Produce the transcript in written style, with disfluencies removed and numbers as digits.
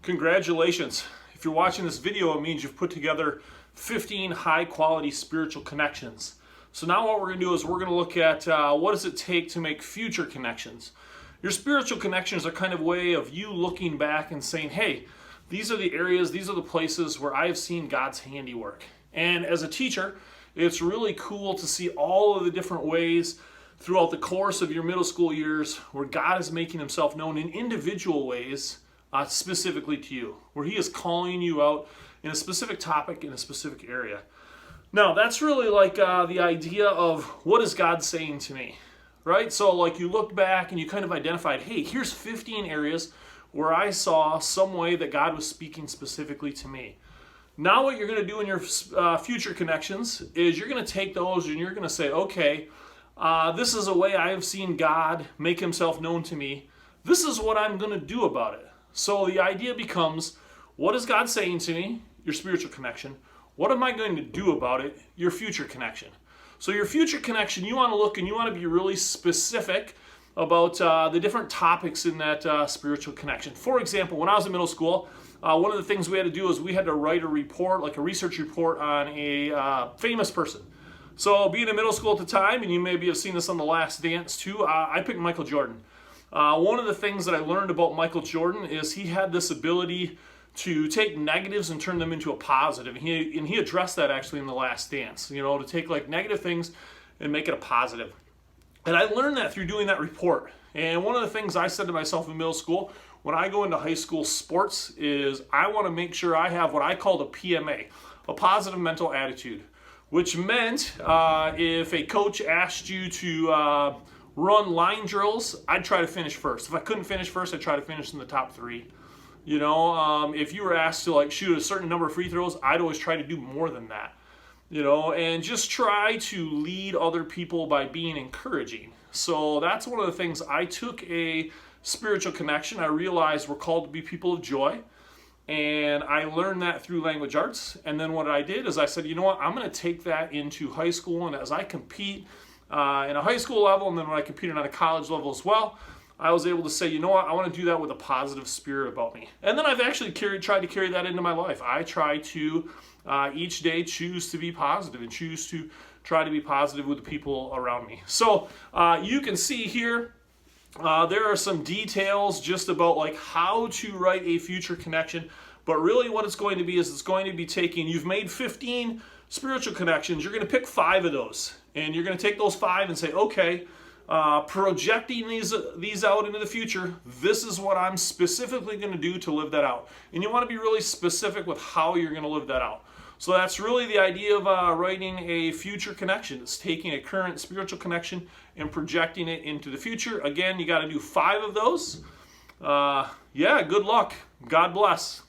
Congratulations. If you're watching this video, it means you've put together 15 high quality spiritual connections. So now what we're going to do is we're going to look at what does it take to make future connections. Your spiritual connections are kind of a way of you looking back and saying, hey, these are the areas, these are the places where I have seen God's handiwork. And as a teacher, it's really cool to see all of the different ways throughout the course of your middle school years where God is making himself known in individual ways specifically to you, where he is calling you out in a specific topic in a specific area. Now, that's really like the idea of what is God saying to me, right? So like you look back and you kind of identified, hey, here's 15 areas where I saw some way that God was speaking specifically to me. Now what you're going to do in your future connections is you're going to take those and you're going to say, okay, this is a way I have seen God make himself known to me. This is what I'm going to do about it. So the idea becomes, what is God saying to me? Your spiritual connection. What am I going to do about it? Your future connection. So your future connection, you want to look and you want to be really specific about the different topics in that spiritual connection. For example, when I was in middle school, one of the things we had to do is we had to write a report, like a research report on a famous person. So being in middle school at the time, and you maybe have seen this on The Last Dance too, I picked Michael Jordan. One of the things that I learned about Michael Jordan is he had this ability to take negatives and turn them into a positive. And he addressed that actually in The Last Dance, to take like negative things and make it a positive. And I learned that through doing that report. And one of the things I said to myself in middle school, when I go into high school sports, is I want to make sure I have what I called a PMA, a positive mental attitude, which meant if a coach asked you to run line drills, I'd try to finish first. If I couldn't finish first, I'd try to finish in the top three. If you were asked to like shoot a certain number of free throws, I'd always try to do more than that. And just try to lead other people by being encouraging. So that's one of the things. I took a spiritual connection. I realized we're called to be people of joy. And I learned that through language arts. And then what I did is I said, you know what, I'm going to take that into high school. And as I compete in a high school level, and then when I competed on a college level as well, I was able to say, you know what, I want to do that with a positive spirit about me. And then I've actually tried to carry that into my life. I try to each day choose to be positive and choose to try to be positive with the people around me. So you can see here, there are some details just about like how to write a future connection. But really what it's going to be is it's going to be taking, you've made 15 spiritual connections, you're going to pick 5 of those. And you're going to take those 5 and say, okay, projecting these out into the future, this is what I'm specifically going to do to live that out. And you want to be really specific with how you're going to live that out. So that's really the idea of writing a future connection. It's taking a current spiritual connection and projecting it into the future. Again, you got to do 5 of those. Good luck. God bless.